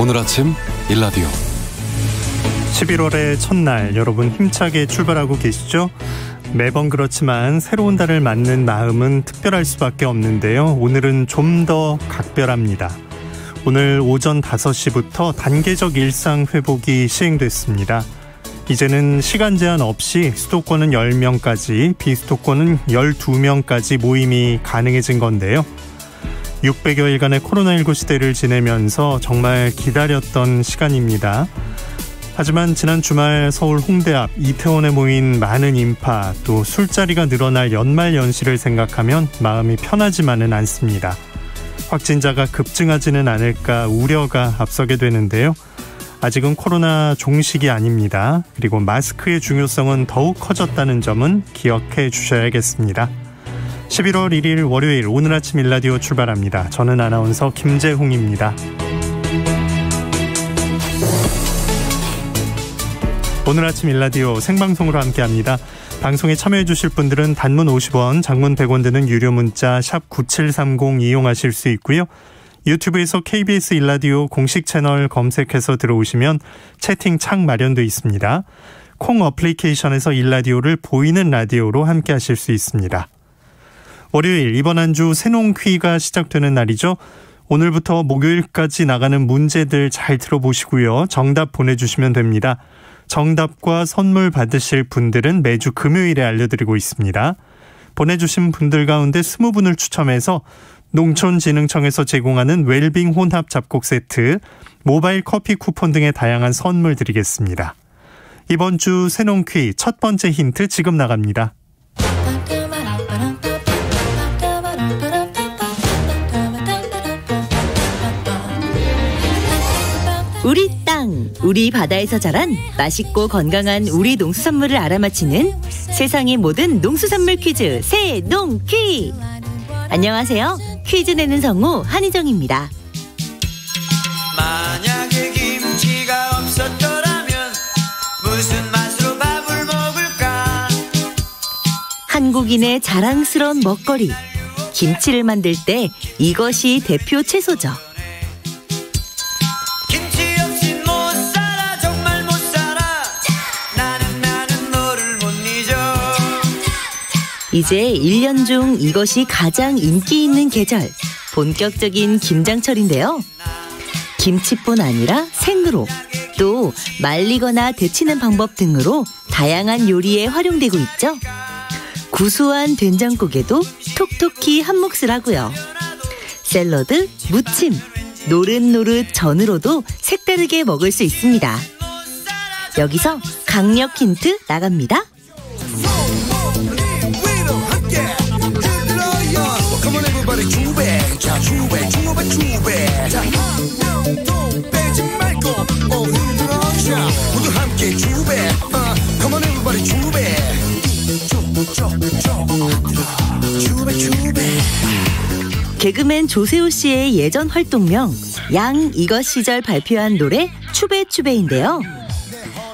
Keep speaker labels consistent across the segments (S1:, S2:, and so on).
S1: 오늘 아침 일라디오
S2: 11월의 첫날 여러분 힘차게 출발하고 계시죠? 매번 그렇지만 새로운 달을 맞는 마음은 특별할 수밖에 없는데요. 오늘은 좀 더 각별합니다. 오늘 오전 5시부터 단계적 일상 회복이 시행됐습니다. 이제는 시간 제한 없이 수도권은 10명까지, 비수도권은 12명까지 모임이 가능해진 건데요. 600여일간의 코로나19 시대를 지내면서 정말 기다렸던 시간입니다. 하지만 지난 주말 서울 홍대 앞 이태원에 모인 많은 인파, 또 술자리가 늘어날 연말 연시를 생각하면 마음이 편하지만은 않습니다. 확진자가 급증하지는 않을까 우려가 앞서게 되는데요. 아직은 코로나 종식이 아닙니다. 그리고 마스크의 중요성은 더욱 커졌다는 점은 기억해 주셔야겠습니다. 11월 1일 월요일 오늘 아침 일라디오 출발합니다. 저는 아나운서 김재홍입니다. 오늘 아침 일라디오 생방송으로 함께합니다. 방송에 참여해 주실 분들은 단문 50원, 장문 100원 드는 유료 문자 샵 9730 이용하실 수 있고요. 유튜브에서 KBS 일라디오 공식 채널 검색해서 들어오시면 채팅창 마련되어 있습니다. 콩 어플리케이션에서 일라디오를 보이는 라디오로 함께하실 수 있습니다. 월요일 이번 한 주 새농퀴가 시작되는 날이죠. 오늘부터 목요일까지 나가는 문제들 잘 들어보시고요. 정답 보내주시면 됩니다. 정답과 선물 받으실 분들은 매주 금요일에 알려드리고 있습니다. 보내주신 분들 가운데 20분을 추첨해서 농촌진흥청에서 제공하는 웰빙 혼합 잡곡 세트, 모바일 커피 쿠폰 등의 다양한 선물 드리겠습니다. 이번 주 새농퀴 첫 번째 힌트 지금 나갑니다.
S3: 우리 땅, 우리 바다에서 자란 맛있고 건강한 우리 농수산물을 알아맞히는 세상의 모든 농수산물 퀴즈 새농퀴. 안녕하세요. 퀴즈 내는 성우 한희정입니다.
S4: 만약에 김치가 없었더라면 무슨 맛으로 밥을 먹을까?
S3: 한국인의 자랑스러운 먹거리. 김치를 만들 때 이것이 대표 채소죠. 이제 1년 중 이것이 가장 인기 있는 계절, 본격적인 김장철인데요. 김치뿐 아니라 생으로, 또 말리거나 데치는 방법 등으로 다양한 요리에 활용되고 있죠. 구수한 된장국에도 톡톡히 한몫을 하고요. 샐러드, 무침, 노릇노릇 전으로도 색다르게 먹을 수 있습니다. 여기서 강력 힌트 나갑니다. 개그맨 조세호 씨의 예전 활동명 양 이것 시절 발표한 노래 추베추베인데요.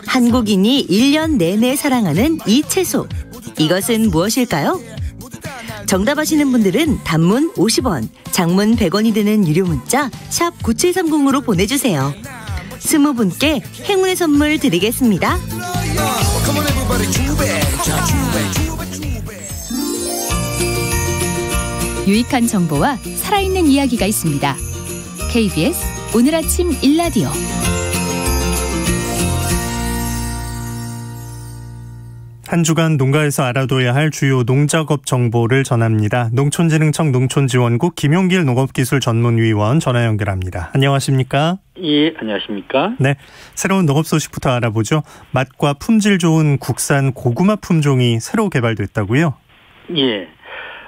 S3: 한국인이 1년 내내 사랑하는 이 채소, 이것은 무엇일까요? 정답하시는 분들은 단문 50원, 장문 100원이 드는 유료 문자 샵 9730으로 보내주세요. 20분께 행운의 선물 드리겠습니다.
S5: 유익한 정보와 살아있는 이야기가 있습니다. KBS 오늘 아침 일라디오.
S2: 한 주간 농가에서 알아둬야 할 주요 농작업 정보를 전합니다. 농촌진흥청 농촌지원국 김용길 농업기술전문위원 전화 연결합니다. 안녕하십니까?
S6: 예, 안녕하십니까?
S2: 네, 새로운 농업 소식부터 알아보죠. 맛과 품질 좋은 국산 고구마 품종이 새로 개발됐다고요?
S6: 예,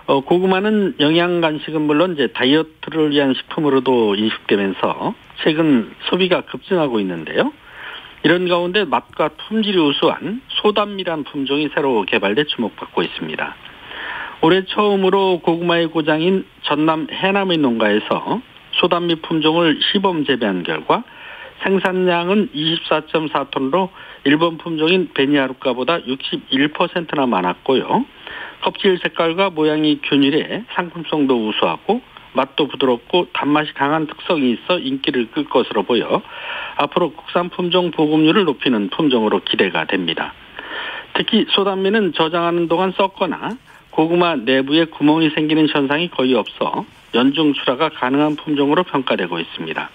S6: 고구마는 영양 간식은 물론 이제 다이어트를 위한 식품으로도 인식되면서 최근 소비가 급증하고 있는데요. 이런 가운데 맛과 품질이 우수한 소단미란 품종이 새로 개발돼 주목받고 있습니다. 올해 처음으로 고구마의 고장인 전남 해남의 농가에서 소단미 품종을 시범 재배한 결과 생산량은 24.4톤으로 일본 품종인 베니아루카보다 61%나 많았고요. 껍질 색깔과 모양이 균일해 상품성도 우수하고 맛도 부드럽고 단맛이 강한 특성이 있어 인기를 끌 것으로 보여 앞으로 국산 품종 보급률을 높이는 품종으로 기대가 됩니다. 특히 소단미는 저장하는 동안 썩거나 고구마 내부에 구멍이 생기는 현상이 거의 없어 연중 출하가 가능한 품종으로 평가되고 있습니다.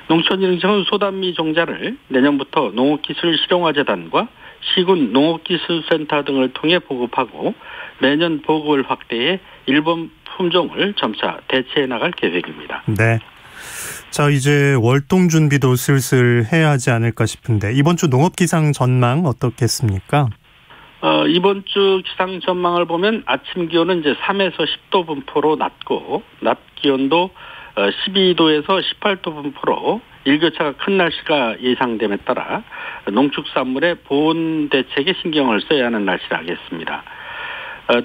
S6: 농촌진흥청은 소단미 종자를 내년부터 농업기술실용화재단과 시군 농업기술센터 등을 통해 보급하고 매년 보급을 확대해 일본 품종을 점차 대체해 나갈 계획입니다.
S2: 네. 자, 이제 월동 준비도 슬슬 해야 하지 않을까 싶은데 이번 주 농업기상 전망 어떻겠습니까?
S6: 이번 주 기상 전망을 보면 아침 기온은 이제 3에서 10도 분포로 낮고 낮 기온도 12도에서 18도 분포로 일교차가 큰 날씨가 예상됨에 따라 농축산물의 보온 대책에 신경을 써야 하는 날씨라겠습니다.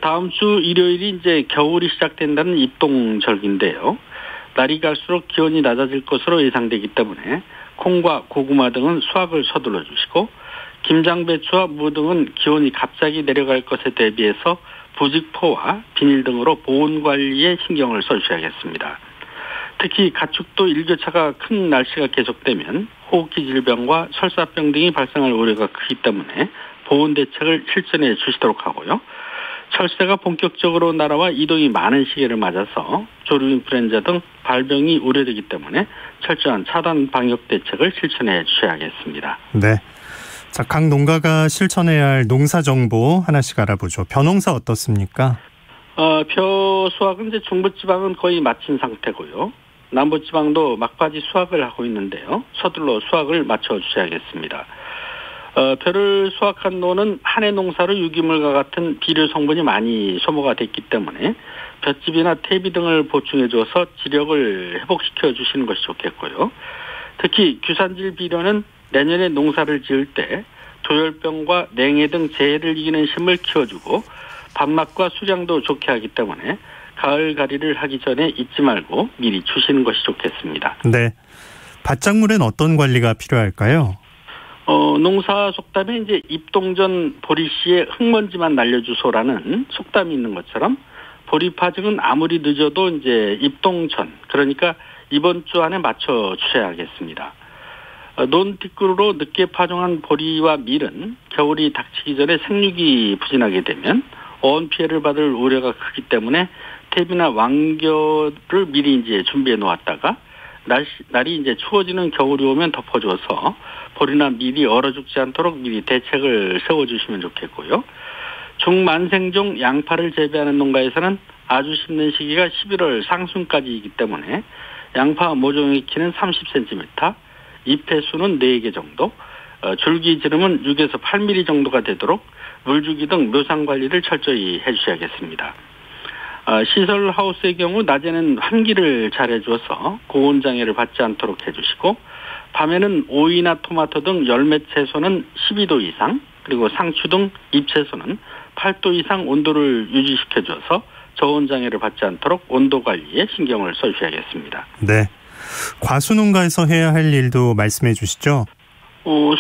S6: 다음 주 일요일이 이제 겨울이 시작된다는 입동절기인데요. 날이 갈수록 기온이 낮아질 것으로 예상되기 때문에 콩과 고구마 등은 수확을 서둘러 주시고 김장, 배추와 무 등은 기온이 갑자기 내려갈 것에 대비해서 부직포와 비닐 등으로 보온 관리에 신경을 써주셔야겠습니다. 특히 가축도 일교차가 큰 날씨가 계속되면 호흡기 질병과 설사병 등이 발생할 우려가 크기 때문에 보온 대책을 실천해 주시도록 하고요. 철새가 본격적으로 날아와 이동이 많은 시기를 맞아서 조류 인플루엔자 등 발병이 우려되기 때문에 철저한 차단 방역 대책을 실천해 주셔야겠습니다.
S2: 네. 자, 각 농가가 실천해야 할 농사 정보 하나씩 알아보죠. 벼농사 어떻습니까?
S6: 벼 수확은 이제 중부지방은 거의 마친 상태고요. 남부지방도 막바지 수확을 하고 있는데요. 서둘러 수확을 마쳐 주셔야겠습니다. 벼를 수확한 노는 한 해 농사로 유기물과 같은 비료 성분이 많이 소모가 됐기 때문에 볏짚이나 퇴비 등을 보충해 줘서 지력을 회복시켜 주시는 것이 좋겠고요. 특히 규산질 비료는 내년에 농사를 지을 때 도열병과 냉해 등 재해를 이기는 심을 키워주고 밥맛과 수량도 좋게 하기 때문에 가을 가리를 하기 전에 잊지 말고 미리 주시는 것이 좋겠습니다.
S2: 네. 밭작물엔 어떤 관리가 필요할까요?
S6: 농사 속담에 이제 입동 전 보리씨에 흙먼지만 날려주소라는 속담이 있는 것처럼 보리 파종은 아무리 늦어도 이제 입동 전, 그러니까 이번 주 안에 맞춰 주셔야겠습니다. 논 뒷그루로 늦게 파종한 보리와 밀은 겨울이 닥치기 전에 생육이 부진하게 되면 어원 피해를 받을 우려가 크기 때문에 퇴비나 왕겨를 미리 이제 준비해 놓았다가 날이 이제 추워지는 겨울이 오면 덮어줘서 보리나 밀이 얼어 죽지 않도록 미리 대책을 세워주시면 좋겠고요. 중만생종 양파를 재배하는 농가에서는 아주 심는 시기가 11월 상순까지이기 때문에 양파 모종의 키는 30cm, 잎의 수는 4개 정도, 줄기 지름은 6에서 8mm 정도가 되도록 물주기 등 묘상 관리를 철저히 해주셔야겠습니다. 시설 하우스의 경우 낮에는 환기를 잘 해주어서 고온 장애를 받지 않도록 해주시고 밤에는 오이나 토마토 등 열매 채소는 12도 이상 그리고 상추 등 잎채소는 8도 이상 온도를 유지시켜줘서 저온 장애를 받지 않도록 온도 관리에 신경을 써주셔야겠습니다.
S2: 네. 과수농가에서 해야 할 일도 말씀해 주시죠.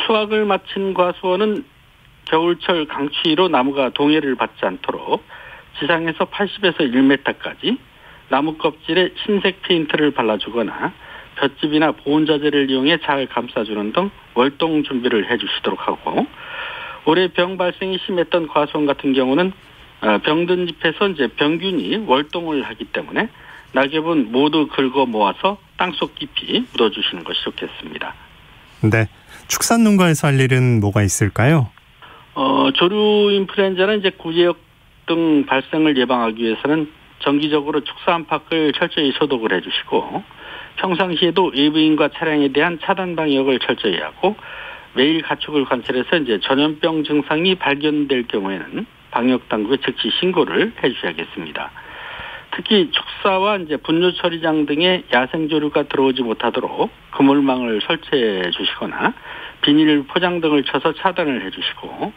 S6: 수확을 마친 과수원은 겨울철 강추위로 나무가 동해를 받지 않도록 지상에서 80에서 1m까지 나무 껍질에 흰색 페인트를 발라주거나 볏짚이나 보온자재를 이용해 잘 감싸주는 등 월동 준비를 해주시도록 하고 올해 병 발생이 심했던 과수원 같은 경우는 병든 잎에서 이제 병균이 월동을 하기 때문에 낙엽은 모두 긁어 모아서 땅속 깊이 묻어주시는 것이 좋겠습니다.
S2: 네, 축산농가에서 할 일은 뭐가 있을까요?
S6: 조류 인플루엔자는 이제 구제역 등 발생을 예방하기 위해서는 정기적으로 축사안팎을 철저히 소독을 해주시고 평상시에도 외부인과 차량에 대한 차단 방역을 철저히 하고 매일 가축을 관찰해서 이제 전염병 증상이 발견될 경우에는 방역 당국에 즉시 신고를 해주셔야겠습니다. 특히 축사와 이제 분뇨 처리장 등의 야생 조류가 들어오지 못하도록 그물망을 설치해 주시거나 비닐 포장 등을 쳐서 차단을 해주시고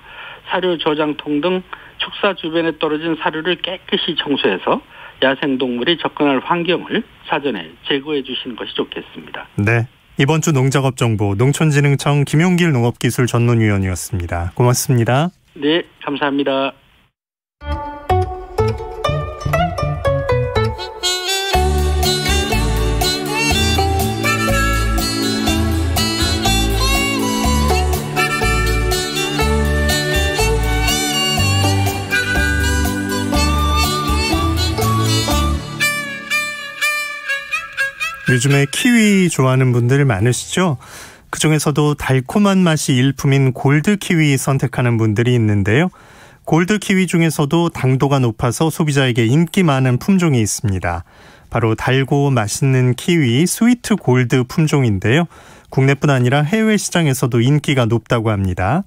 S6: 사료 저장통 등 축사 주변에 떨어진 사료를 깨끗이 청소해서 야생동물이 접근할 환경을 사전에 제거해 주시는 것이 좋겠습니다.
S2: 네, 이번 주 농작업 정보 농촌진흥청 김용길 농업기술 전문위원이었습니다. 고맙습니다.
S6: 네, 감사합니다.
S2: 요즘에 키위 좋아하는 분들 많으시죠? 그중에서도 달콤한 맛이 일품인 골드 키위 선택하는 분들이 있는데요. 골드 키위 중에서도 당도가 높아서 소비자에게 인기 많은 품종이 있습니다. 바로 달고 맛있는 키위 스위트 골드 품종인데요. 국내뿐 아니라 해외 시장에서도 인기가 높다고 합니다.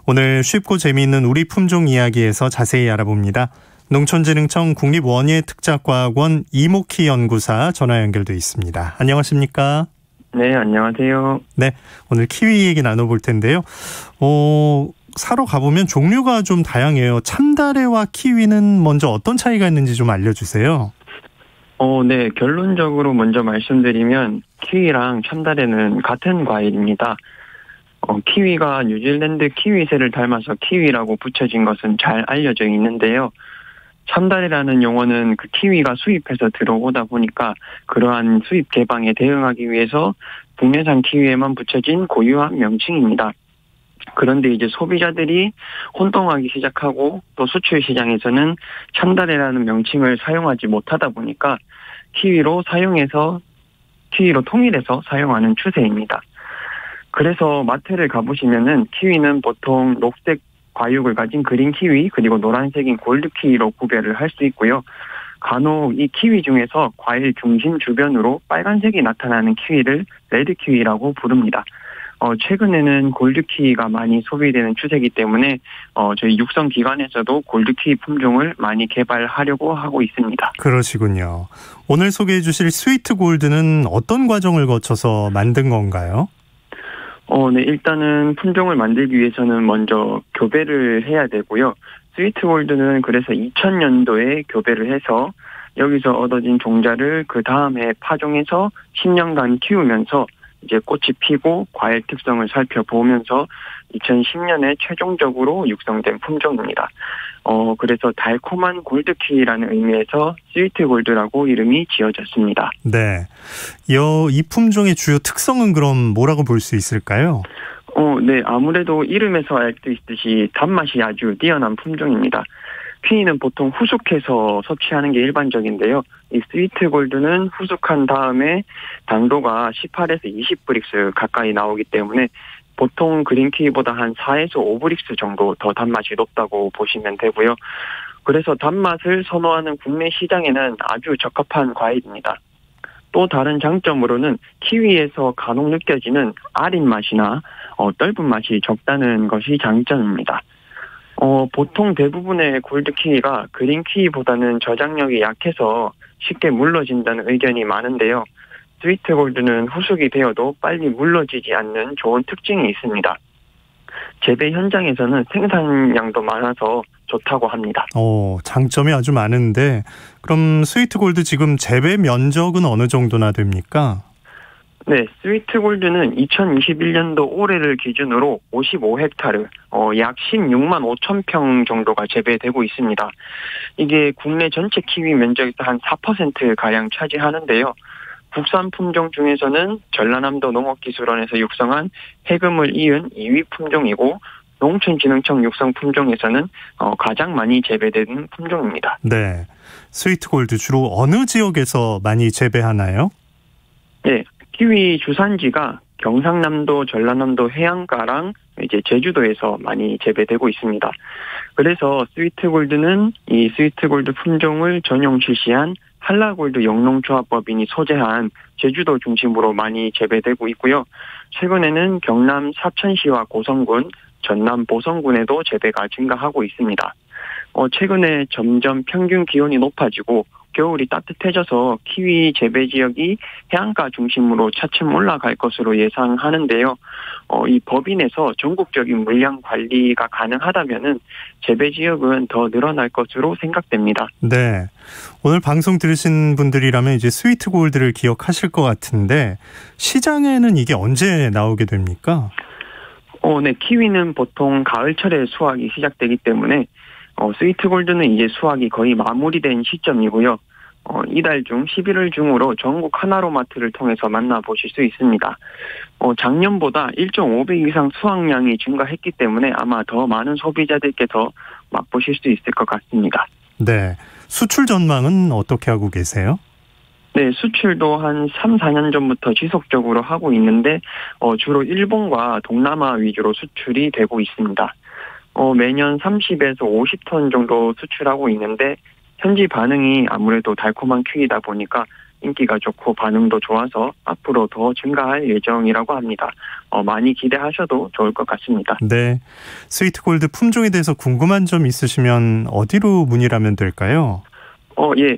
S2: 오늘 쉽고 재미있는 우리 품종 이야기에서 자세히 알아봅니다. 농촌진흥청 국립원예특작과학원 이목희 연구사 전화 연결돼 있습니다. 안녕하십니까?
S1: 네, 안녕하세요.
S2: 네, 오늘 키위 얘기 나눠볼 텐데요. 사러 가보면 종류가 좀 다양해요. 참다래와 키위는 먼저 어떤 차이가 있는지 좀 알려주세요.
S1: 네, 결론적으로 먼저 말씀드리면 키위랑 참다래는 같은 과일입니다. 키위가 뉴질랜드 키위새를 닮아서 키위라고 붙여진 것은 잘 알려져 있는데요. 참다래라는 용어는 그 키위가 수입해서 들어오다 보니까 그러한 수입 개방에 대응하기 위해서 국내산 키위에만 붙여진 고유한 명칭입니다. 그런데 이제 소비자들이 혼동하기 시작하고 또 수출 시장에서는 참다래라는 명칭을 사용하지 못하다 보니까 키위로 통일해서 사용하는 추세입니다. 그래서 마트를 가보시면은 키위는 보통 녹색 과육을 가진 그린 키위 그리고 노란색인 골드 키위로 구별을 할 수 있고요. 간혹 이 키위 중에서 과일 중심 주변으로 빨간색이 나타나는 키위를 레드 키위라고 부릅니다. 최근에는 골드 키위가 많이 소비되는 추세이기 때문에 저희 육성 기관에서도 골드 키위 품종을 많이 개발하려고 하고 있습니다.
S2: 그러시군요. 오늘 소개해 주실 스위트 골드는 어떤 과정을 거쳐서 만든 건가요?
S1: 네, 일단은 품종을 만들기 위해서는 먼저 교배를 해야 되고요. 스위트 골드는 그래서 2000년도에 교배를 해서 여기서 얻어진 종자를 그 다음 해 파종해서 10년간 키우면서 이제 꽃이 피고 과일 특성을 살펴보면서 2010년에 최종적으로 육성된 품종입니다. 그래서 달콤한 골드 키위라는 의미에서 스위트 골드라고 이름이 지어졌습니다.
S2: 네. 이 품종의 주요 특성은 그럼 뭐라고 볼 수 있을까요?
S1: 네. 아무래도 이름에서 알 수 있듯이 단맛이 아주 뛰어난 품종입니다. 키위는 보통 후숙해서 섭취하는 게 일반적인데요. 이 스위트 골드는 후숙한 다음에 당도가 18에서 20브릭스 가까이 나오기 때문에 보통 그린 키위보다 한 4에서 5브릭스 정도 더 단맛이 높다고 보시면 되고요. 그래서 단맛을 선호하는 국내 시장에는 아주 적합한 과일입니다. 또 다른 장점으로는 키위에서 간혹 느껴지는 아린 맛이나 떫은 맛이 적다는 것이 장점입니다. 보통 대부분의 골드 키위가 그린 키위보다는 저장력이 약해서 쉽게 물러진다는 의견이 많은데요. 스위트 골드는 후숙이 되어도 빨리 물러지지 않는 좋은 특징이 있습니다. 재배 현장에서는 생산량도 많아서 좋다고 합니다.
S2: 장점이 아주 많은데 그럼 스위트 골드 지금 재배 면적은 어느 정도나 됩니까?
S1: 네, 스위트 골드는 2021년도 올해를 기준으로 55헥타르, 약 16만 5천 평 정도가 재배되고 있습니다. 이게 국내 전체 키위 면적에서 한 4%가량 차지하는데요. 국산 품종 중에서는 전라남도 농업기술원에서 육성한 해금을 이은 2위 품종이고 농촌진흥청 육성 품종에서는 가장 많이 재배되는 품종입니다.
S2: 네, 스위트 골드 주로 어느 지역에서 많이 재배하나요?
S1: 네, 키위 주산지가 경상남도, 전라남도 해안가랑 이제 제주도에서 많이 재배되고 있습니다. 그래서 스위트 골드는 이 스위트 골드 품종을 전용 출시한 한라골드 영농조합법인이 소재한 제주도 중심으로 많이 재배되고 있고요. 최근에는 경남 사천시와 고성군, 전남 보성군에도 재배가 증가하고 있습니다. 최근에 점점 평균 기온이 높아지고 겨울이 따뜻해져서 키위 재배 지역이 해안가 중심으로 차츰 올라갈 것으로 예상하는데요. 이 법인에서 전국적인 물량 관리가 가능하다면은 재배 지역은 더 늘어날 것으로 생각됩니다.
S2: 네. 오늘 방송 들으신 분들이라면 이제 스위트 골드를 기억하실 것 같은데 시장에는 이게 언제 나오게 됩니까?
S1: 네. 키위는 보통 가을철에 수확이 시작되기 때문에 스위트 골드는 이제 수확이 거의 마무리된 시점이고요. 이달 중 11월 중으로 전국 하나로마트를 통해서 만나보실 수 있습니다. 작년보다 1.5배 이상 수확량이 증가했기 때문에 아마 더 많은 소비자들께서 맛보실 수 있을 것 같습니다.
S2: 네. 수출 전망은 어떻게 하고 계세요?
S1: 네, 수출도 한 3, 4년 전부터 지속적으로 하고 있는데 주로 일본과 동남아 위주로 수출이 되고 있습니다. 매년 30에서 50톤 정도 수출하고 있는데 현지 반응이 아무래도 달콤한 큐이다 보니까 인기가 좋고 반응도 좋아서 앞으로 더 증가할 예정이라고 합니다. 많이 기대하셔도 좋을 것 같습니다.
S2: 네, 스위트골드 품종에 대해서 궁금한 점 있으시면 어디로 문의하면 될까요?
S1: 예.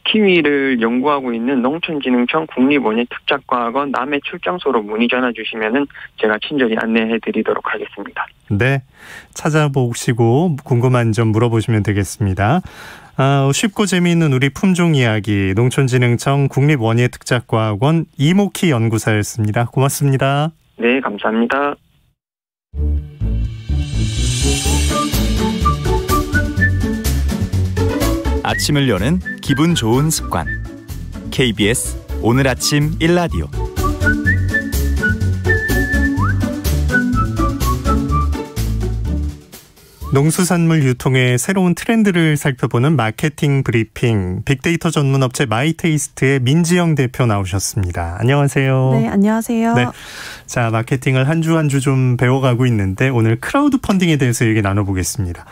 S1: 키위를 연구하고 있는 농촌진흥청 국립원예특작과학원 남해 출장소로 문의 전화 주시면은 제가 친절히 안내해 드리도록 하겠습니다.
S2: 네, 찾아보시고 궁금한 점 물어보시면 되겠습니다. 쉽고 재미있는 우리 품종 이야기, 농촌진흥청 국립원예특작과학원 이모키 연구사였습니다. 고맙습니다.
S1: 네, 감사합니다.
S7: 아침을 여는 기분 좋은 습관. KBS 오늘 아침 1라디오.
S2: 농수산물 유통의 새로운 트렌드를 살펴보는 마케팅 브리핑, 빅데이터 전문 업체 마이테이스트의 민지영 대표 나오셨습니다. 안녕하세요.
S8: 네, 안녕하세요. 네.
S2: 자, 마케팅을 한 주 한 주 좀 배워가고 있는데 오늘 크라우드 펀딩에 대해서 얘기 나눠보겠습니다.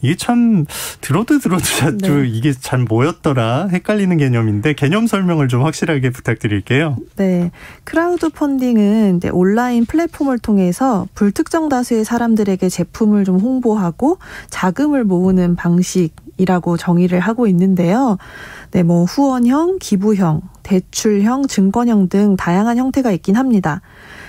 S2: 이게 참 들어도 자주 네. 이게 잘 뭐였더라 헷갈리는 개념인데 개념 설명을 좀 확실하게 부탁드릴게요.
S8: 네, 크라우드 펀딩은 온라인 플랫폼을 통해서 불특정 다수의 사람들에게 제품을 좀 홍보하고 자금을 모으는 방식이라고 정의를 하고 있는데요. 네, 뭐 후원형, 기부형, 대출형, 증권형 등 다양한 형태가 있긴 합니다.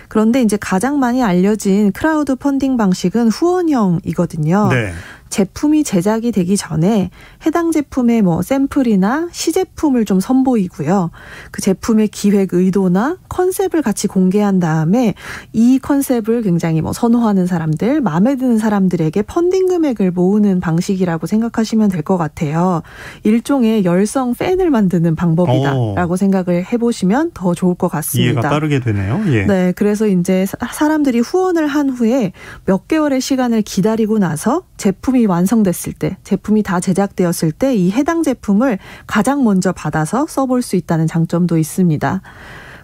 S8: 그런데 이제 가장 많이 알려진 크라우드 펀딩 방식은 후원형이거든요. 네. 제품이 제작이 되기 전에 해당 제품의 뭐 샘플이나 시제품을 좀 선보이고요. 그 제품의 기획 의도나 컨셉을 같이 공개한 다음에 이 컨셉을 굉장히 뭐 선호하는 사람들, 마음에 드는 사람들에게 펀딩 금액을 모으는 방식이라고 생각하시면 될 것 같아요. 일종의 열성 팬을 만드는 방법이다라고 생각을 해보시면 더 좋을 것 같습니다.
S2: 이해가 빠르게 되네요. 예.
S8: 네, 그래서 이제 사람들이 후원을 한 후에 몇 개월의 시간을 기다리고 나서 제품이 완성됐을 때, 제품이 다 제작되었을 때 이 해당 제품을 가장 먼저 받아서 써볼 수 있다는 장점도 있습니다.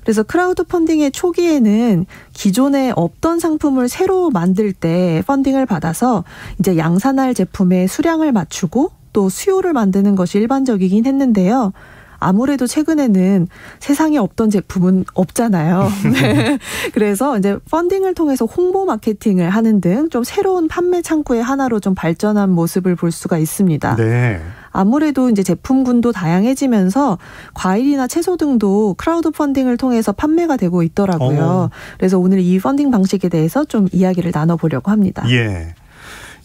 S8: 그래서 크라우드 펀딩의 초기에는 기존에 없던 상품을 새로 만들 때 펀딩을 받아서 이제 양산할 제품의 수량을 맞추고 또 수요를 만드는 것이 일반적이긴 했는데요. 아무래도 최근에는 세상에 없던 제품은 없잖아요. 네. 그래서 이제 펀딩을 통해서 홍보 마케팅을 하는 등 좀 새로운 판매 창구의 하나로 좀 발전한 모습을 볼 수가 있습니다. 네. 아무래도 이제 제품군도 다양해지면서 과일이나 채소 등도 크라우드 펀딩을 통해서 판매가 되고 있더라고요. 그래서 오늘 이 펀딩 방식에 대해서 좀 이야기를 나눠보려고 합니다.
S2: 예.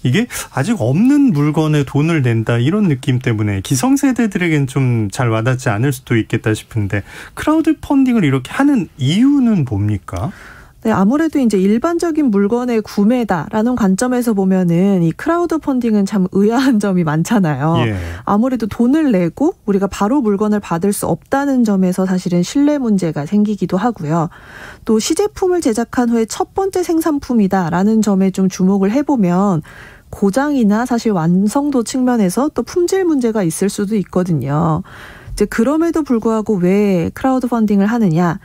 S2: 이게 아직 없는 물건에 돈을 낸다 이런 느낌 때문에 기성세대들에겐 좀 잘 와닿지 않을 수도 있겠다 싶은데 크라우드 펀딩을 이렇게 하는 이유는 뭡니까?
S8: 네, 아무래도 이제 일반적인 물건의 구매다라는 관점에서 보면은 이 크라우드 펀딩은 참 의아한 점이 많잖아요. 예. 아무래도 돈을 내고 우리가 바로 물건을 받을 수 없다는 점에서 사실은 신뢰 문제가 생기기도 하고요. 또 시제품을 제작한 후에 첫 번째 생산품이다라는 점에 좀 주목을 해보면 고장이나 사실 완성도 측면에서 또 품질 문제가 있을 수도 있거든요. 이제 그럼에도 불구하고 왜 크라우드 펀딩을 하느냐?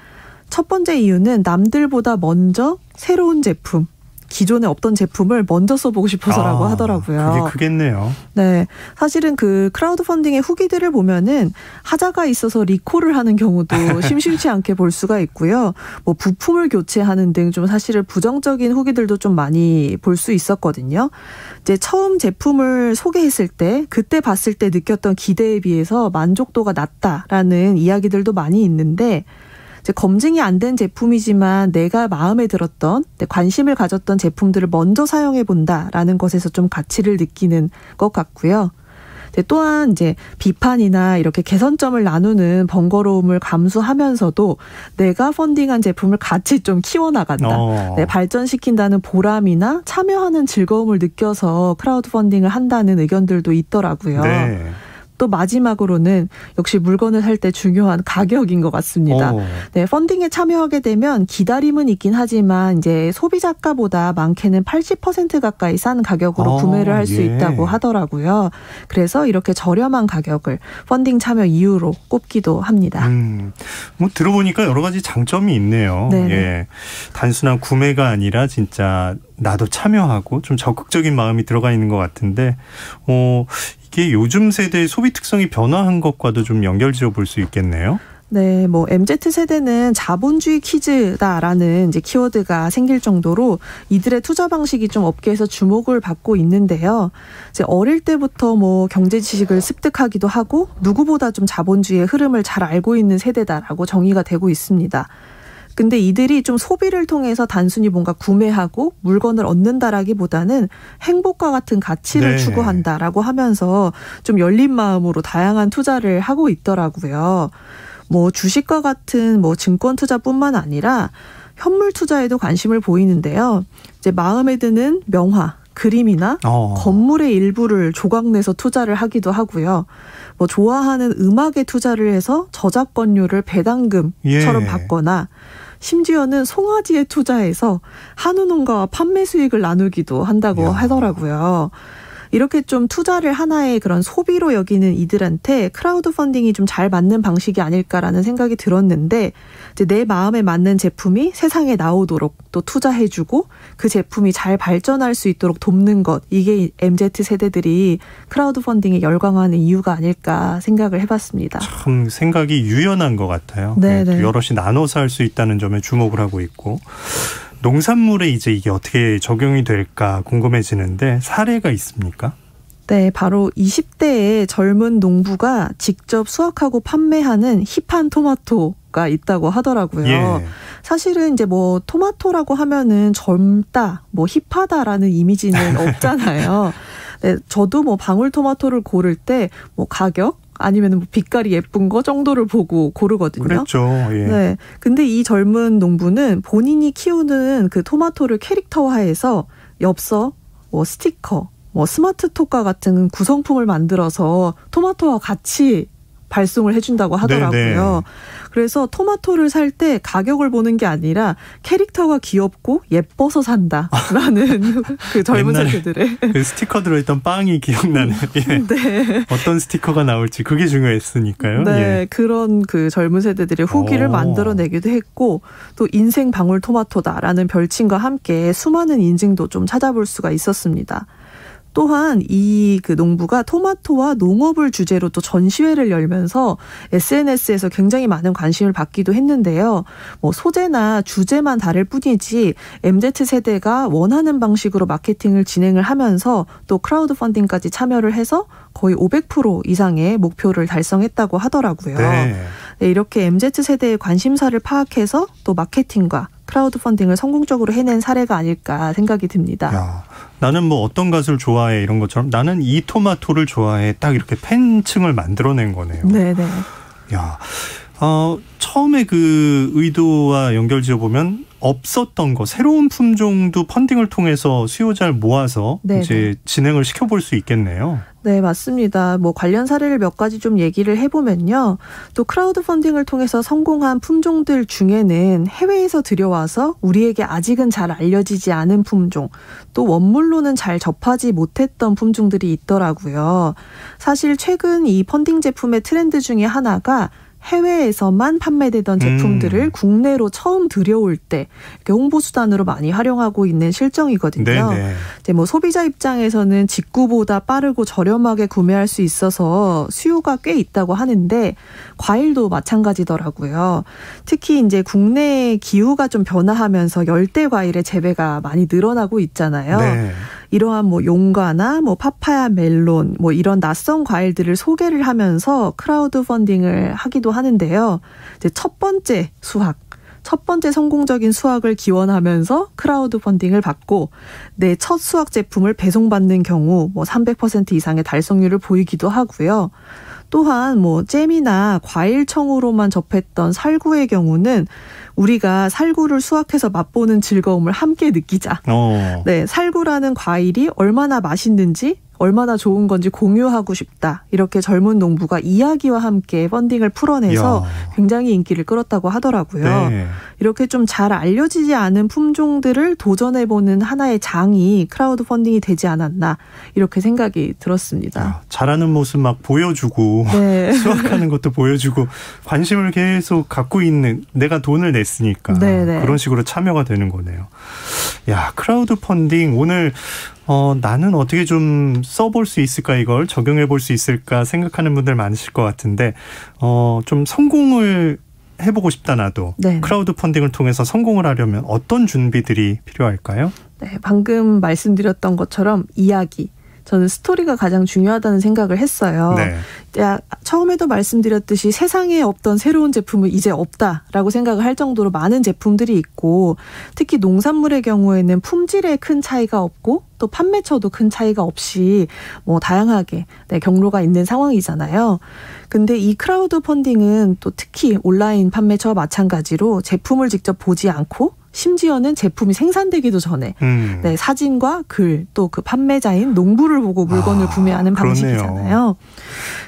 S8: 첫 번째 이유는 남들보다 먼저 새로운 제품, 기존에 없던 제품을 먼저 써보고 싶어서라고 하더라고요.
S2: 그게 크겠네요.
S8: 네, 사실은 그 크라우드 펀딩의 후기들을 보면은 하자가 있어서 리콜을 하는 경우도 심심치 않게 볼 수가 있고요. 뭐 부품을 교체하는 등 좀 사실은 부정적인 후기들도 좀 많이 볼 수 있었거든요. 이제 처음 제품을 소개했을 때 그때 봤을 때 느꼈던 기대에 비해서 만족도가 낮다라는 이야기들도 많이 있는데 이제 검증이 안 된 제품이지만 내가 마음에 들었던, 관심을 가졌던 제품들을 먼저 사용해 본다라는 것에서 좀 가치를 느끼는 것 같고요. 또한 이제 비판이나 이렇게 개선점을 나누는 번거로움을 감수하면서도 내가 펀딩한 제품을 같이 좀 키워나간다. 네, 발전시킨다는 보람이나 참여하는 즐거움을 느껴서 크라우드 펀딩을 한다는 의견들도 있더라고요. 네. 또 마지막으로는 역시 물건을 살 때 중요한 가격인 것 같습니다. 네, 펀딩에 참여하게 되면 기다림은 있긴 하지만 이제 소비자가보다 많게는 80% 가까이 싼 가격으로 구매를 할 수 있다고 하더라고요. 그래서 이렇게 저렴한 가격을 펀딩 참여 이유로 꼽기도 합니다.
S2: 뭐 들어보니까 여러 가지 장점이 있네요. 예, 단순한 구매가 아니라 진짜 나도 참여하고 좀 적극적인 마음이 들어가 있는 것 같은데, 이게 요즘 세대의 소비 특성이 변화한 것과도 좀 연결지어 볼 수 있겠네요.
S8: 네, 뭐 MZ세대는 자본주의 키즈다라는 이제 키워드가 생길 정도로 이들의 투자 방식이 좀 업계에서 주목을 받고 있는데요. 이제 어릴 때부터 뭐 경제 지식을 습득하기도 하고 누구보다 좀 자본주의의 흐름을 잘 알고 있는 세대다라고 정의가 되고 있습니다. 근데 이들이 좀 소비를 통해서 단순히 뭔가 구매하고 물건을 얻는다라기보다는 행복과 같은 가치를 추구한다라고 하면서 좀 열린 마음으로 다양한 투자를 하고 있더라고요. 뭐 주식과 같은 뭐 증권 투자뿐만 아니라 현물 투자에도 관심을 보이는데요. 이제 마음에 드는 명화, 그림이나 건물의 일부를 조각내서 투자를 하기도 하고요. 뭐 좋아하는 음악에 투자를 해서 저작권료를 배당금처럼 받거나 심지어는 송아지에 투자해서 한우 농가와 판매 수익을 나누기도 한다고 하더라고요. 이렇게 좀 투자를 하나의 그런 소비로 여기는 이들한테 크라우드 펀딩이 좀 잘 맞는 방식이 아닐까라는 생각이 들었는데, 이제 내 마음에 맞는 제품이 세상에 나오도록 또 투자해주고 그 제품이 잘 발전할 수 있도록 돕는 것, 이게 MZ 세대들이 크라우드 펀딩에 열광하는 이유가 아닐까 생각을 해봤습니다.
S2: 참 생각이 유연한 것 같아요.
S8: 네네.
S2: 여럿이 나눠서 할 수 있다는 점에 주목을 하고 있고, 농산물에 이제 이게 어떻게 적용이 될까 궁금해지는데 사례가 있습니까?
S8: 네, 바로 20대의 젊은 농부가 직접 수확하고 판매하는 힙한 토마토가 있다고 하더라고요. 사실은 이제 뭐 토마토라고 하면은 젊다, 뭐 힙하다라는 이미지는 없잖아요. 네, 저도 뭐 방울토마토를 고를 때 뭐 가격, 아니면 뭐 빛깔이 예쁜 거 정도를 보고 고르거든요.
S2: 그렇죠.
S8: 네. 근데 이 젊은 농부는 본인이 키우는 그 토마토를 캐릭터화해서 엽서, 뭐 스티커, 뭐 스마트톡과 같은 구성품을 만들어서 토마토와 같이 발송을 해준다고 하더라고요. 네네. 그래서 토마토를 살 때 가격을 보는 게 아니라 캐릭터가 귀엽고 예뻐서 산다라는 그 젊은 세대들의
S2: 그 스티커 들어있던 빵이 기억나는.
S8: 네.
S2: 어떤 스티커가 나올지 그게 중요했으니까요.
S8: 네, 그런 그 젊은 세대들의 후기를 만들어내기도 했고, 또 인생 방울토마토다라는 별칭과 함께 수많은 인증도 좀 찾아볼 수가 있었습니다. 또한 이 그 농부가 토마토와 농업을 주제로 또 전시회를 열면서 SNS에서 굉장히 많은 관심을 받기도 했는데요. 뭐 소재나 주제만 다를 뿐이지 MZ세대가 원하는 방식으로 마케팅을 진행을 하면서 또 크라우드 펀딩까지 참여를 해서 거의 500% 이상의 목표를 달성했다고 하더라고요. 네, 이렇게 MZ세대의 관심사를 파악해서 또 마케팅과 크라우드 펀딩을 성공적으로 해낸 사례가 아닐까 생각이 듭니다.
S2: 야, 나는 뭐 어떤 가수를 좋아해 이런 것처럼 나는 이 토마토를 좋아해, 딱 이렇게 팬층을 만들어낸 거네요.
S8: 네네.
S2: 야, 처음에 그 의도와 연결지어 보면 없었던 거, 새로운 품종도 펀딩을 통해서 수요자를 모아서 네네. 이제 진행을 시켜볼 수 있겠네요.
S8: 네, 맞습니다. 뭐 관련 사례를 몇 가지 좀 얘기를 해보면요. 또 크라우드 펀딩을 통해서 성공한 품종들 중에는 해외에서 들여와서 우리에게 아직은 잘 알려지지 않은 품종, 또 원물로는 잘 접하지 못했던 품종들이 있더라고요. 사실 최근 이 펀딩 제품의 트렌드 중에 하나가 해외에서만 판매되던 제품들을 국내로 처음 들여올 때 이렇게 홍보 수단으로 많이 활용하고 있는 실정이거든요. 네네. 이제 뭐 소비자 입장에서는 직구보다 빠르고 저렴하게 구매할 수 있어서 수요가 꽤 있다고 하는데 과일도 마찬가지더라고요. 특히 이제 국내 기후가 좀 변화하면서 열대 과일의 재배가 많이 늘어나고 있잖아요. 네. 이러한 뭐 용과나 뭐 파파야, 멜론 뭐 이런 낯선 과일들을 소개를 하면서 크라우드 펀딩을 하기도 하는데요. 이제 첫 번째 성공적인 수확을 기원하면서 크라우드 펀딩을 받고 내 첫 수확 제품을 배송받는 경우 뭐 300% 이상의 달성률을 보이기도 하고요. 또한 뭐 잼이나 과일청으로만 접했던 살구의 경우는 우리가 살구를 수확해서 맛보는 즐거움을 함께 느끼자. 네, 살구라는 과일이 얼마나 맛있는지 얼마나 좋은 건지 공유하고 싶다. 이렇게 젊은 농부가 이야기와 함께 펀딩을 풀어내서 굉장히 인기를 끌었다고 하더라고요.
S2: 네.
S8: 이렇게 좀 잘 알려지지 않은 품종들을 도전해보는 하나의 장이 크라우드 펀딩이 되지 않았나 이렇게 생각이 들었습니다.
S2: 잘하는 모습 막 보여주고
S8: 네.
S2: 수확하는 것도 보여주고 관심을 계속 갖고 있는 내가 돈을 냈으니까
S8: 네네.
S2: 그런 식으로 참여가 되는 거네요. 야, 크라우드 펀딩 오늘 나는 어떻게 좀 써볼 수 있을까 이걸 적용해 볼 수 있을까 생각하는 분들 많으실 것 같은데 좀 성공을 해보고 싶다 나도.
S8: 네.
S2: 크라우드 펀딩을 통해서 성공을 하려면 어떤 준비들이 필요할까요?
S8: 네, 방금 말씀드렸던 것처럼 이야기. 저는 스토리가 가장 중요하다는 생각을 했어요.
S2: 네.
S8: 처음에도 말씀드렸듯이 세상에 없던 새로운 제품은 이제 없다라고 생각을 할 정도로 많은 제품들이 있고 특히 농산물의 경우에는 품질에 큰 차이가 없고 또 판매처도 큰 차이가 없이 다양하게 경로가 있는 상황이잖아요. 근데 이 크라우드 펀딩은 또 특히 온라인 판매처와 마찬가지로 제품을 직접 보지 않고 심지어는 제품이 생산되기도 전에 사진과 글 또 그 판매자인 농부를 보고 물건을 구매하는 방식이잖아요.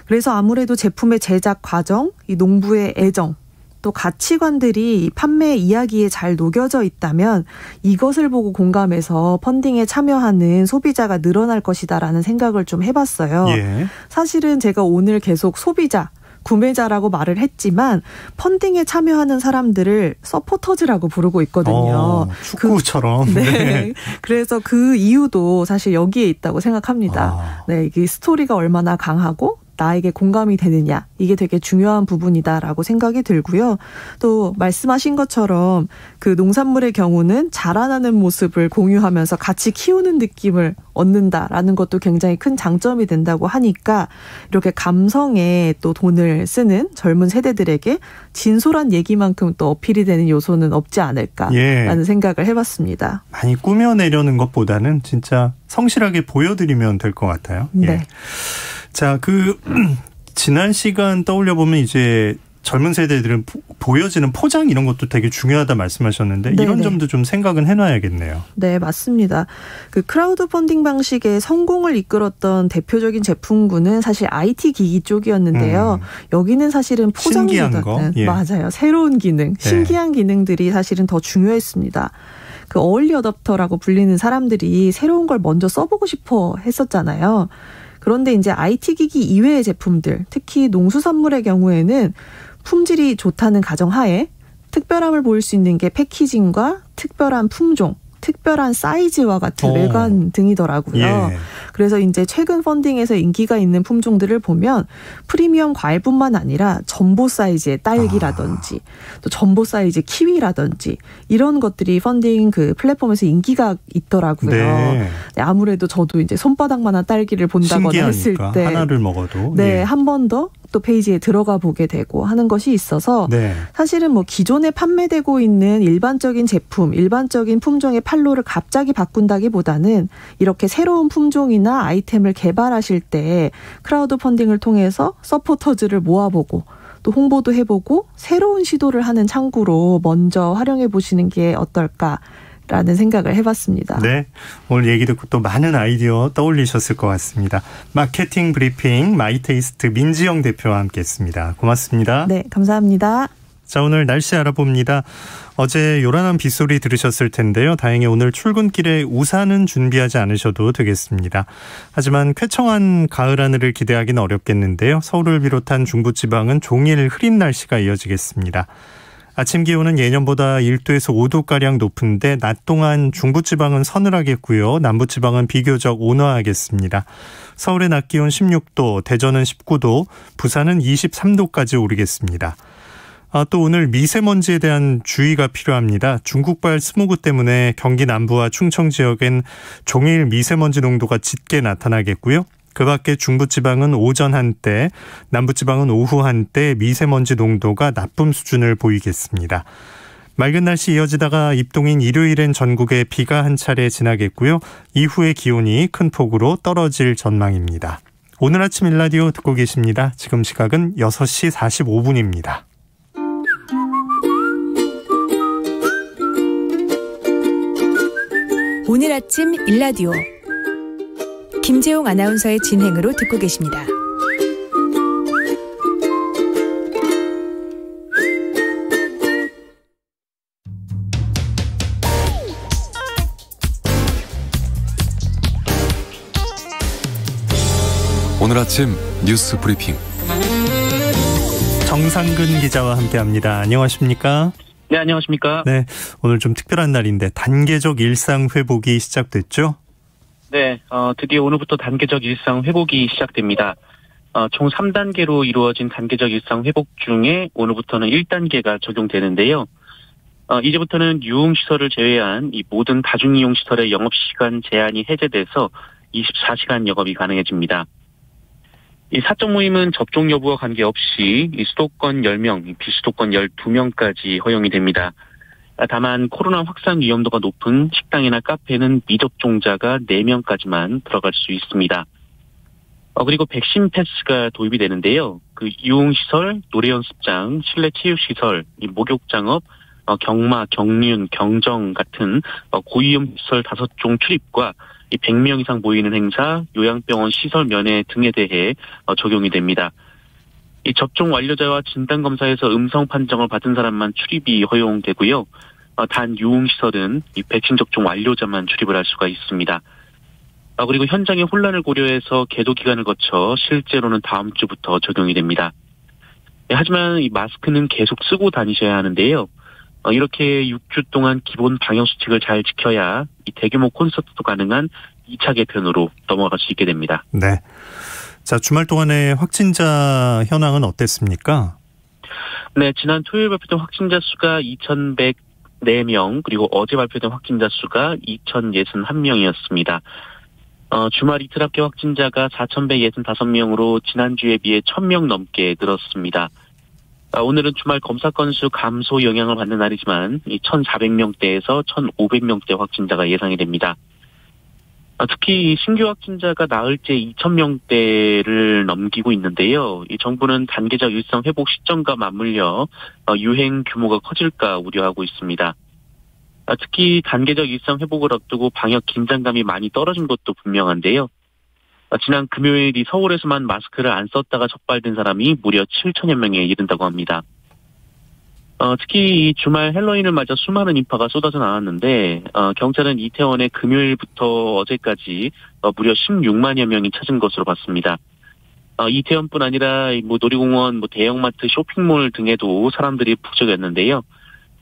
S8: 그래서 아무래도 제품의 제작 과정, 이 농부의 애정 또 가치관들이 판매 이야기에 잘 녹여져 있다면 이것을 보고 공감해서 펀딩에 참여하는 소비자가 늘어날 것이다라는 생각을 좀 해봤어요.
S2: 예.
S8: 사실은 제가 오늘 계속 소비자 구매자라고 말을 했지만 펀딩에 참여하는 사람들을 서포터즈라고 부르고 있거든요.
S2: 축구처럼.
S8: 네. 그래서 그 이유도 사실 여기에 있다고 생각합니다. 네, 이게 스토리가 얼마나 강하고 나에게 공감이 되느냐 이게 되게 중요한 부분이다라고 생각이 들고요. 또 말씀하신 것처럼 그 농산물의 경우는 자라나는 모습을 공유하면서 같이 키우는 느낌을 얻는다라는 것도 굉장히 큰 장점이 된다고 하니까 이렇게 감성에 또 돈을 쓰는 젊은 세대들에게 진솔한 얘기만큼 또 어필이 되는 요소는 없지 않을까라는 생각을 해봤습니다.
S2: 많이 꾸며내려는 것보다는 진짜 성실하게 보여드리면 될 것 같아요.
S8: 네.
S2: 자, 지난 시간 떠올려 보면 이제 젊은 세대들은 보여지는 포장 이런 것도 되게 중요하다 말씀하셨는데 네네. 이런 점도 좀 생각은 해놔야겠네요.
S8: 네, 맞습니다. 그 크라우드 펀딩 방식의 성공을 이끌었던 대표적인 제품군은 사실 IT 기기 쪽이었는데요. 여기는 사실은 포장보다는 맞아요. 새로운 기능, 신기한 기능들이 사실은 더 중요했습니다. 그 어얼리 어댑터라고 불리는 사람들이 새로운 걸 먼저 써보고 싶어 했었잖아요. 그런데 이제 IT 기기 이외의 제품들, 특히 농수산물의 경우에는 품질이 좋다는 가정하에 특별함을 보일 수 있는 게 패키징과 특별한 품종, 특별한 사이즈와 같은 외관 등이더라고요. 예. 그래서 이제 최근 펀딩에서 인기가 있는 품종들을 보면 프리미엄 과일뿐만 아니라 점보 사이즈의 딸기라든지 또 점보 사이즈 키위라든지 이런 것들이 펀딩 그 플랫폼에서 인기가 있더라고요.
S2: 네.
S8: 네, 아무래도 저도 이제 손바닥만한 딸기를 본다거나
S2: 신기하니까,
S8: 했을 때
S2: 하나를 먹어도
S8: 네, 한 번 더 또 페이지에 들어가 보게 되고 하는 것이 있어서 사실은 기존에 판매되고 있는 일반적인 제품, 일반적인 품종의 판로를 갑자기 바꾼다기보다는 이렇게 새로운 품종이나 아이템을 개발하실 때 크라우드 펀딩을 통해서 서포터즈를 모아보고 또 홍보도 해보고 새로운 시도를 하는 창구로 먼저 활용해 보시는 게 어떨까라는 생각을 해봤습니다.
S2: 네, 오늘 얘기 듣고 또 많은 아이디어 떠올리셨을 것 같습니다. 마케팅 브리핑 마이테이스트 민지영 대표와 함께했습니다. 고맙습니다.
S8: 네, 감사합니다.
S2: 자, 오늘 날씨 알아봅니다. 어제 요란한 빗소리 들으셨을 텐데요. 다행히 오늘 출근길에 우산은 준비하지 않으셔도 되겠습니다. 하지만 쾌청한 가을 하늘을 기대하기는 어렵겠는데요. 서울을 비롯한 중부지방은 종일 흐린 날씨가 이어지겠습니다. 아침 기온은 예년보다 1도에서 5도가량 높은데 낮 동안 중부지방은 서늘하겠고요. 남부지방은 비교적 온화하겠습니다. 서울의 낮 기온 16도, 대전은 19도, 부산은 23도까지 오르겠습니다. 또 오늘 미세먼지에 대한 주의가 필요합니다. 중국발 스모그 때문에 경기 남부와 충청 지역엔 종일 미세먼지 농도가 짙게 나타나겠고요. 그 밖에 중부지방은 오전 한때, 남부지방은 오후 한때 미세먼지 농도가 나쁨 수준을 보이겠습니다. 맑은 날씨 이어지다가 입동인 일요일엔 전국에 비가 한 차례 지나겠고요. 이후에 기온이 큰 폭으로 떨어질 전망입니다. 오늘 아침 일라디오 듣고 계십니다. 지금 시각은 6시 45분입니다.
S5: 오늘 아침 일라디오
S9: 김재용 아나운서의 진행으로 듣고 계십니다.
S10: 오늘 아침 뉴스 브리핑
S2: 정상근 기자와 함께합니다. 안녕하십니까?
S11: 네, 안녕하십니까?
S2: 네, 오늘 좀 특별한 날인데 단계적 일상 회복이 시작됐죠?
S11: 네, 드디어 오늘부터 단계적 일상 회복이 시작됩니다. 총 3단계로 이루어진 단계적 일상 회복 중에 오늘부터는 1단계가 적용되는데요. 이제부터는 유흥시설을 제외한 이 모든 다중이용시설의 영업시간 제한이 해제돼서 24시간 영업이 가능해집니다. 이 사적 모임은 접종 여부와 관계없이 이 수도권 10명, 비수도권 12명까지 허용이 됩니다. 다만 코로나 확산 위험도가 높은 식당이나 카페는 미접종자가 4명까지만 들어갈 수 있습니다. 그리고 백신 패스가 도입이 되는데요. 그 유흥시설, 노래연습장, 실내 체육시설, 이 목욕장업, 경마, 경륜, 경정 같은 고위험시설 5종 출입과 이 100명 이상 모이는 행사, 요양병원 시설 면회 등에 대해 적용이 됩니다. 이 접종 완료자와 진단검사에서 음성 판정을 받은 사람만 출입이 허용되고요. 단 유흥시설은 이 백신 접종 완료자만 출입을 할 수가 있습니다. 그리고 현장의 혼란을 고려해서 계도 기간을 거쳐 실제로는 다음 주부터 적용이 됩니다. 하지만 이 마스크는 계속 쓰고 다니셔야 하는데요. 이렇게 6주 동안 기본 방역수칙을 잘 지켜야 이 대규모 콘서트도 가능한 2차 개편으로 넘어갈 수 있게 됩니다.
S2: 네. 자, 주말 동안의 확진자 현황은 어땠습니까?
S11: 네, 지난 토요일 발표된 확진자 수가 2,104명, 그리고 어제 발표된 확진자 수가 2,061명이었습니다. 주말 이틀 합계 확진자가 4,165명으로 지난주에 비해 1,000명 넘게 늘었습니다. 오늘은 주말 검사 건수 감소 영향을 받는 날이지만 1,400명대에서 1,500명대 확진자가 예상이 됩니다. 특히 신규 확진자가 나흘째 2,000명대를 넘기고 있는데요. 이 정부는 단계적 일상 회복 시점과 맞물려 유행 규모가 커질까 우려하고 있습니다. 특히 단계적 일상 회복을 앞두고 방역 긴장감이 많이 떨어진 것도 분명한데요. 지난 금요일이 서울에서만 마스크를 안 썼다가 적발된 사람이 무려 7천여 명에 이른다고 합니다. 특히 이 주말 헬로윈을 맞아 수많은 인파가 쏟아져 나왔는데 경찰은 이태원에 금요일부터 어제까지 무려 16만여 명이 찾은 것으로 봤습니다. 이태원뿐 아니라 놀이공원, 대형마트, 쇼핑몰 등에도 사람들이 북적였는데요.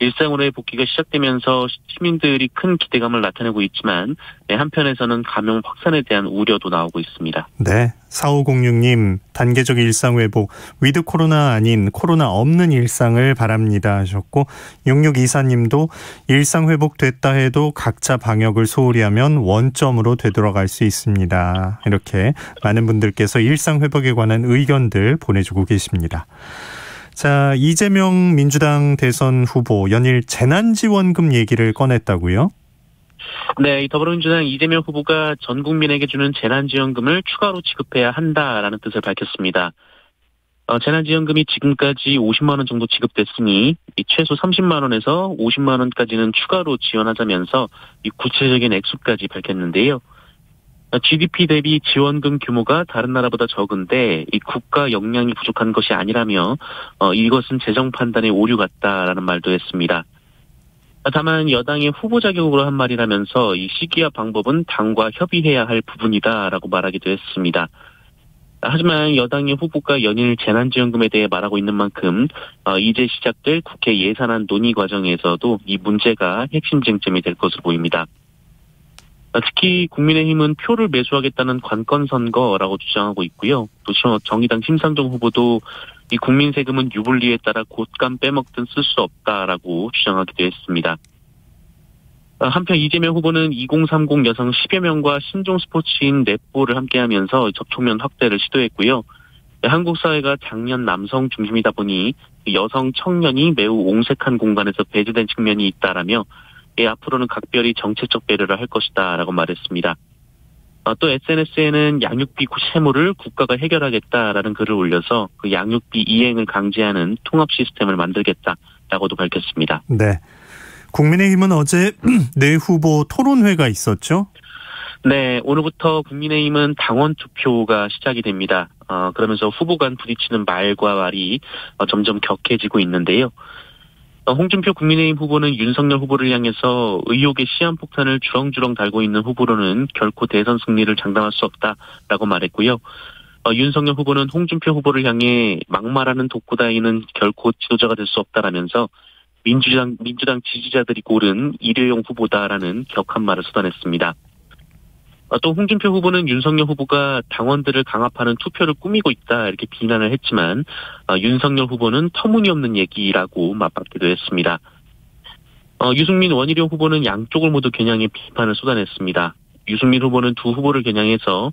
S11: 일상으로의 복귀가 시작되면서 시민들이 큰 기대감을 나타내고 있지만 한편에서는 감염 확산에 대한 우려도 나오고 있습니다.
S2: 네, 4506님 단계적 일상 회복, 위드 코로나 아닌 코로나 없는 일상을 바랍니다 하셨고 6624님도 일상 회복됐다 해도 각자 방역을 소홀히 하면 원점으로 되돌아갈 수 있습니다. 이렇게 많은 분들께서 일상 회복에 관한 의견들 보내주고 계십니다. 자, 이재명 민주당 대선 후보 연일 재난지원금 얘기를 꺼냈다고요?
S11: 네, 더불어민주당 이재명 후보가 전 국민에게 주는 재난지원금을 추가로 지급해야 한다라는 뜻을 밝혔습니다. 재난지원금이 지금까지 50만 원 정도 지급됐으니 최소 30만 원에서 50만 원까지는 추가로 지원하자면서 구체적인 액수까지 밝혔는데요. GDP 대비 지원금 규모가 다른 나라보다 적은데 이 국가 역량이 부족한 것이 아니라며 이것은 재정 판단의 오류 같다라는 말도 했습니다. 다만 여당의 후보 자격으로 한 말이라면서 이 시기와 방법은 당과 협의해야 할 부분이다라고 말하기도 했습니다. 하지만 여당의 후보가 연일 재난지원금에 대해 말하고 있는 만큼 이제 시작될 국회 예산안 논의 과정에서도 이 문제가 핵심 쟁점이 될 것으로 보입니다. 특히 국민의힘은 표를 매수하겠다는 관건선거라고 주장하고 있고요. 또 정의당 심상정 후보도 이 국민 세금은 유불리에 따라 곶감 빼먹든 쓸 수 없다라고 주장하기도 했습니다. 한편 이재명 후보는 2030 여성 10여 명과 신종 스포츠인 넷볼을 함께하면서 접촉면 확대를 시도했고요. 한국 사회가 장년 남성 중심이다 보니 여성 청년이 매우 옹색한 공간에서 배제된 측면이 있다라며 앞으로는 각별히 정책적 배려를 할 것이다라고 말했습니다. 또 SNS에는 양육비 채무를 국가가 해결하겠다라는 글을 올려서 그 양육비 이행을 강제하는 통합 시스템을 만들겠다라고도 밝혔습니다.
S2: 네, 국민의힘은 어제 네 후보 토론회가 있었죠?
S11: 네, 오늘부터 국민의힘은 당원 투표가 시작이 됩니다. 그러면서 후보 간 부딪히는 말과 말이 점점 격해지고 있는데요. 홍준표 국민의힘 후보는 윤석열 후보를 향해서 의혹의 시한폭탄을 주렁주렁 달고 있는 후보로는 결코 대선 승리를 장담할 수 없다라고 말했고요. 윤석열 후보는 홍준표 후보를 향해 막말하는 독고다이는 결코 지도자가 될 수 없다라면서 민주당 지지자들이 고른 일회용 후보다라는 격한 말을 쏟아냈습니다. 또 홍준표 후보는 윤석열 후보가 당원들을 강압하는 투표를 꾸미고 있다 이렇게 비난을 했지만 윤석열 후보는 터무니없는 얘기라고 맞받기도 했습니다. 유승민 원희룡 후보는 양쪽을 모두 겨냥해 비판을 쏟아냈습니다. 유승민 후보는 두 후보를 겨냥해서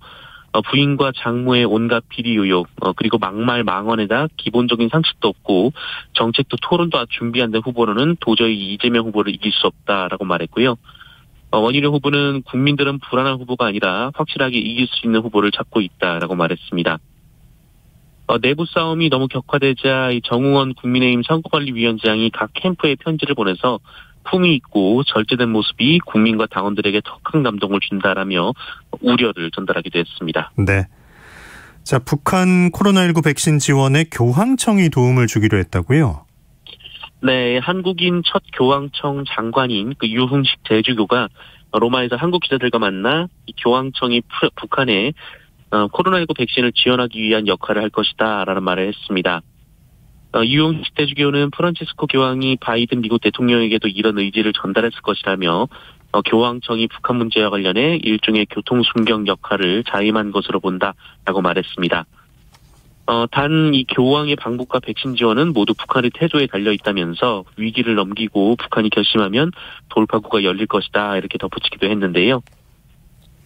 S11: 부인과 장모의 온갖 비리 의혹, 그리고 막말 망언에다 기본적인 상식도 없고 정책도 토론도 준비 안 된 후보로는 도저히 이재명 후보를 이길 수 없다라고 말했고요. 원희룡 후보는 국민들은 불안한 후보가 아니라 확실하게 이길 수 있는 후보를 찾고 있다라고 말했습니다. 내부 싸움이 너무 격화되자 정우원 국민의힘 선거관리위원장이 각 캠프에 편지를 보내서 품위 있고 절제된 모습이 국민과 당원들에게 더 큰 감동을 준다라며 우려를 전달하기도 했습니다.
S2: 네. 자, 북한 코로나19 백신 지원에 교황청이 도움을 주기로 했다고요?
S11: 네, 한국인 첫 교황청 장관인 유흥식 제주교가 로마에서 한국 기자들과 만나 교황청이 북한에 코로나19 백신을 지원하기 위한 역할을 할 것이다라는 말을 했습니다. 유흥식 대주교는 프란치스코 교황이 바이든 미국 대통령에게도 이런 의지를 전달했을 것이라며 교황청이 북한 문제와 관련해 일종의 교통순경 역할을 자임한 것으로 본다라고 말했습니다. 단 이 교황의 방북과 백신 지원은 모두 북한의 태도에 달려있다면서 위기를 넘기고 북한이 결심하면 돌파구가 열릴 것이다 이렇게 덧붙이기도 했는데요.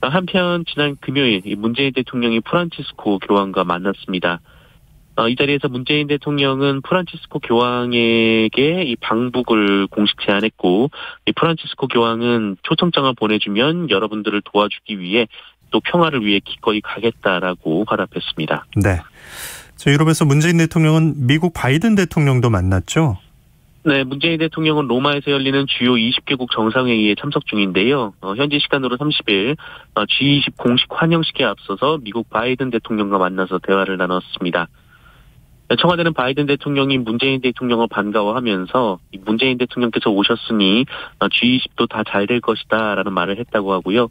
S11: 한편 지난 금요일 문재인 대통령이 프란치스코 교황과 만났습니다. 이 자리에서 문재인 대통령은 프란치스코 교황에게 이 방북을 공식 제안했고 이 프란치스코 교황은 초청장을 보내주면 여러분들을 도와주기 위해 또 평화를 위해 기꺼이 가겠다라고 화답했습니다.
S2: 네. 유럽에서 문재인 대통령은 미국 바이든 대통령도 만났죠?
S11: 네, 문재인 대통령은 로마에서 열리는 주요 20개국 정상회의에 참석 중인데요. 현지 시간으로 30일 G20 공식 환영식에 앞서서 미국 바이든 대통령과 만나서 대화를 나눴습니다. 청와대는 바이든 대통령이 문재인 대통령을 반가워하면서 문재인 대통령께서 오셨으니 G20도 다 잘 될 것이다 라는 말을 했다고 하고요.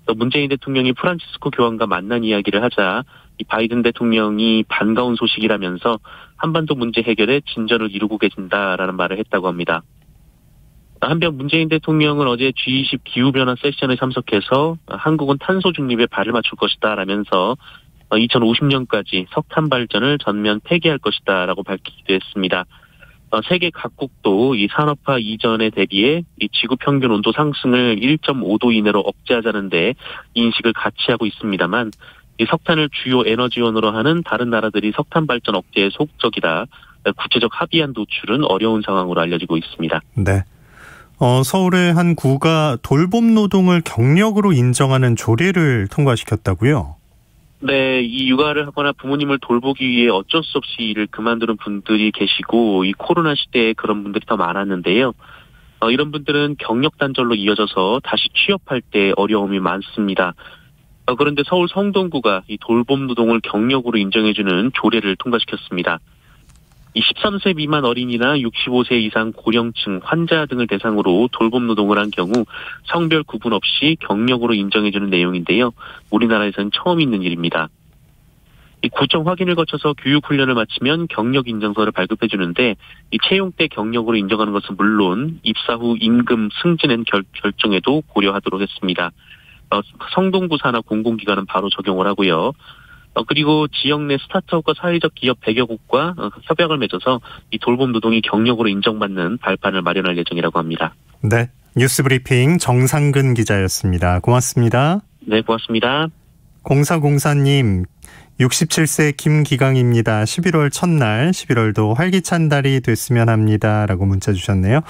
S11: 또 문재인 대통령이 프란치스코 교황과 만난 이야기를 하자 이 바이든 대통령이 반가운 소식이라면서 한반도 문제 해결에 진전을 이루고 계신다라는 말을 했다고 합니다. 한편 문재인 대통령은 어제 G20 기후변화 세션에 참석해서 한국은 탄소 중립에 발을 맞출 것이다 라면서 2050년까지 석탄 발전을 전면 폐기할 것이다 라고 밝히기도 했습니다. 세계 각국도 이 산업화 이전에 대비해 이 지구 평균 온도 상승을 1.5도 이내로 억제하자는데 인식을 같이 하고 있습니다만 이 석탄을 주요 에너지원으로 하는 다른 나라들이 석탄 발전 억제에 소극적이라 구체적 합의안 도출은 어려운 상황으로 알려지고 있습니다.
S2: 네. 서울의 한 구가 돌봄 노동을 경력으로 인정하는 조례를 통과시켰다고요?
S11: 네, 이 육아를 하거나 부모님을 돌보기 위해 어쩔 수 없이 일을 그만두는 분들이 계시고 이 코로나 시대에 그런 분들이 더 많았는데요. 이런 분들은 경력 단절로 이어져서 다시 취업할 때 어려움이 많습니다. 그런데 서울 성동구가 이 돌봄 노동을 경력으로 인정해주는 조례를 통과시켰습니다. 이 13세 미만 어린이나 65세 이상 고령층, 환자 등을 대상으로 돌봄 노동을 한 경우 성별 구분 없이 경력으로 인정해주는 내용인데요. 우리나라에서는 처음 있는 일입니다. 이 구청 확인을 거쳐서 교육 훈련을 마치면 경력 인정서를 발급해주는데 이 채용 때 경력으로 인정하는 것은 물론 입사 후 임금 승진의 결정에도 고려하도록 했습니다. 성동구 산하 공공기관은 바로 적용을 하고요. 그리고 지역 내 스타트업과 사회적 기업 100여 곳과 협약을 맺어서 이 돌봄 노동이 경력으로 인정받는 발판을 마련할 예정이라고 합니다.
S2: 네, 뉴스브리핑 정상근 기자였습니다. 고맙습니다.
S11: 네, 고맙습니다.
S2: 0404님, 67세 김기강입니다. 11월 첫날, 11월도 활기찬 달이 됐으면 합니다. 라고 문자 주셨네요.